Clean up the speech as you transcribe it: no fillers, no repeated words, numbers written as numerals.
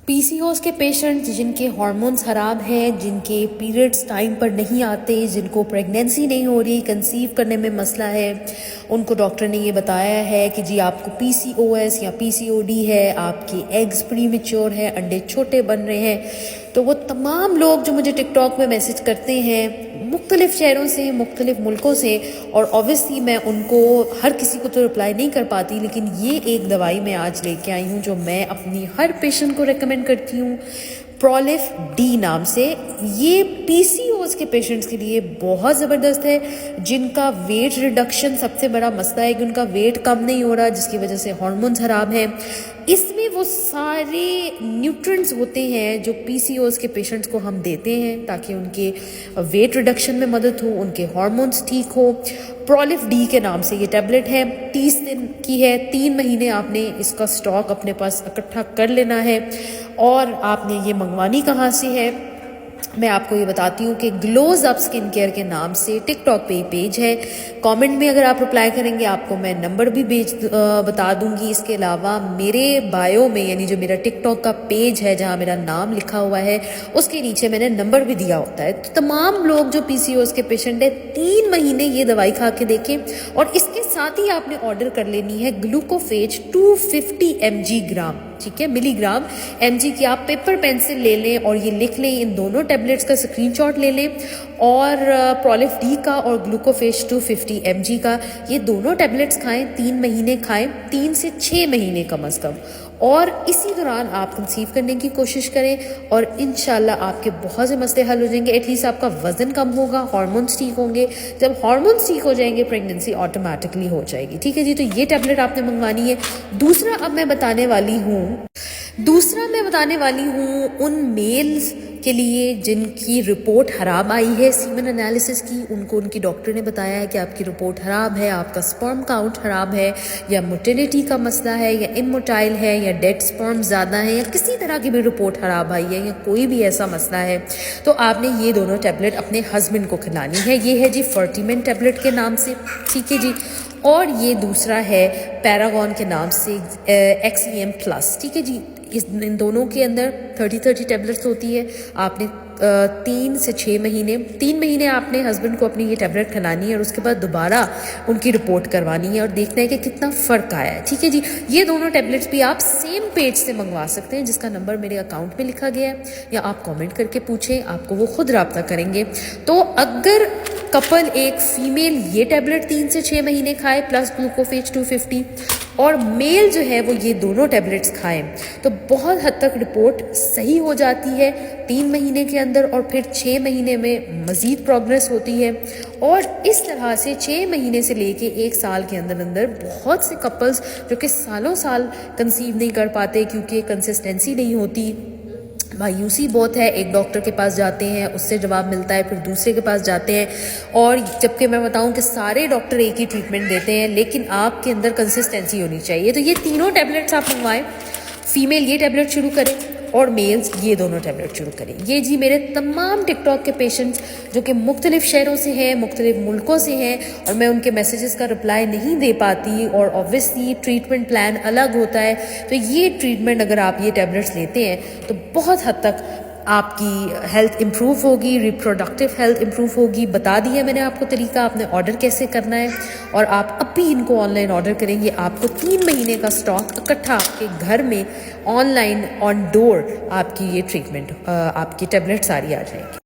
PCOS के patients जिनके hormones ख़राब हैं, जिनके पीरियड्स टाइम पर नहीं आते, जिनको प्रेगनेंसी नहीं हो रही, कंसीव करने में मसला है, उनको डॉक्टर ने ये बताया है कि जी आपको पीसीओएस या पीसीओडी है, आपके एग्स प्रीमेच्योर हैं, अंडे छोटे बन रहे हैं। तो वो तमाम लोग जो मुझे टिकटॉक में मैसेज करते हैं मुख्तलिफ शहरों से, मुख्तलिफ मुल्कों से, और ऑब्वियसली मैं उनको हर किसी को तो रिप्लाई नहीं कर पाती, लेकिन ये एक दवाई मैं आज लेके आई हूँ जो मैं अपनी हर पेशेंट को रेकमेंड करती हूँ, प्रोलिफ डी नाम से। ये पीसीओएस के पेशेंट्स के लिए बहुत ज़बरदस्त है, जिनका वेट रिडक्शन सबसे बड़ा मसला है कि उनका वेट कम नहीं हो रहा, जिसकी वजह से हार्मोन्स ख़राब हैं। इसमें वो सारे न्यूट्रिएंट्स होते हैं जो पीसीओएस के पेशेंट्स को हम देते हैं ताकि उनके वेट रिडक्शन में मदद हो, उनके हार्मोन्स ठीक हो। प्रोलिफ डी के नाम से ये टैबलेट है, 30 दिन की है, 3 महीने आपने इसका स्टॉक अपने पास इकट्ठा कर लेना है। और आपने ये मंगवानी कहाँ से है, मैं आपको ये बताती हूँ कि ग्लोज अप स्किन केयर के नाम से टिकटॉक पे ही पेज है। कमेंट में अगर आप रिप्लाई करेंगे आपको मैं नंबर भी बता दूंगी। इसके अलावा मेरे बायो में, यानी जो मेरा टिकटॉक का पेज है जहाँ मेरा नाम लिखा हुआ है, उसके नीचे मैंने नंबर भी दिया होता है। तो तमाम लोग जो पीसीओएस के पेशेंट है 3 महीने ये दवाई खा के देखें। और इसके साथ ही आपने ऑर्डर कर लेनी है ग्लूकोफेज 250 mg ग्राम, ठीक है, मिलीग्राम mg की। आप पेपर पेंसिल ले लें और ये लिख लें, इन दोनों टैबलेट्स का स्क्रीनशॉट ले लें, और प्रोलिफ डी का और ग्लूकोफेज 250 mg का, ये दोनों टैबलेट्स खाएं, 3 महीने खाएं, 3 से 6 महीने कम अज़ कम। और इसी दौरान आप कंसीव करने की कोशिश करें और इंशाल्लाह आपके बहुत से मसले हल हो जाएंगे। एटलीस्ट आपका वजन कम होगा, हार्मोन्स ठीक होंगे। जब हार्मोन्स ठीक हो जाएंगे प्रेगनेंसी ऑटोमेटिकली हो जाएगी, ठीक है जी। तो ये टैबलेट आपने मंगवानी है। दूसरा अब मैं बताने वाली हूँ उन मेल्स के लिए जिनकी रिपोर्ट ख़राब आई है सीमन एनालिसिस की। उनको उनकी डॉक्टर ने बताया है कि आपकी रिपोर्ट ख़राब है, आपका स्पर्म काउंट ख़राब है, या मोटिलिटी का मसला है, या इमोटाइल है, या डेड स्पर्म ज़्यादा है, या किसी तरह की भी रिपोर्ट ख़राब आई है, या कोई भी ऐसा मसला है, तो आपने ये दोनों टैबलेट अपने हस्बैंड को खिलानी है। ये है जी फर्टीमेंट टैबलेट के नाम से, ठीक है जी। और ये दूसरा है पैरागॉन के नाम से XEM प्लस, ठीक है जी। इन दोनों के अंदर 30 टैबलेट्स होती है। आपने 3 से 6 महीने, 3 महीने आपने हस्बैंड को अपनी ये टैबलेट खिलानी है और उसके बाद दोबारा उनकी रिपोर्ट करवानी है और देखना है कि कितना फ़र्क आया है, ठीक है जी। ये दोनों टैबलेट्स भी आप सेम पेज से मंगवा सकते हैं जिसका नंबर मेरे अकाउंट में लिखा गया है, या आप कमेंट करके पूछें, आपको वो खुद रब्ता करेंगे। तो अगर कपल, एक फीमेल ये टैबलेट 3 से 6 महीने खाए प्लस ग्लूकोफेज 250, और मेल जो है वो ये दोनों टैबलेट्स खाएं, तो बहुत हद तक रिपोर्ट सही हो जाती है 3 महीने के अंदर, और फिर 6 महीने में मज़ीद प्रोग्रेस होती है। और इस तरह से 6 महीने से लेके 1 साल के अंदर अंदर बहुत से कपल्स जो कि सालों साल कंसीव नहीं कर पाते क्योंकि कंसिस्टेंसी नहीं होती, मायूसी बहुत है, एक डॉक्टर के पास जाते हैं, उससे जवाब मिलता है, फिर दूसरे के पास जाते हैं, और जबकि मैं बताऊं कि सारे डॉक्टर एक ही ट्रीटमेंट देते हैं, लेकिन आपके अंदर कंसिस्टेंसी होनी चाहिए। तो ये तीनों टैबलेट्स आप मंगवाएं। फीमेल ये टैबलेट शुरू करें और मेल्स ये दोनों टैबलेट शुरू करें। ये जी मेरे तमाम टिकटॉक के पेशेंट्स जो कि मुख्तलिफ शहरों से हैं, मुख्तलिफ मुल्कों से हैं, और मैं उनके मैसेजेस का रिप्लाई नहीं दे पाती, और ऑब्वियसली ट्रीटमेंट प्लान अलग होता है। तो ये ट्रीटमेंट अगर आप ये टैबलेट्स लेते हैं तो बहुत हद तक आपकी हेल्थ इम्प्रूव होगी, रिप्रोडक्टिव हेल्थ इम्प्रूव होगी। बता दिया मैंने आपको तरीका, आपने ऑर्डर कैसे करना है, और आप अब भी इनको ऑनलाइन ऑर्डर करेंगे, आपको 3 महीने का स्टॉक इकट्ठा आपके घर में ऑनलाइन ऑन डोर आपकी ये ट्रीटमेंट, आपकी टैबलेट सारी आ जाएगी।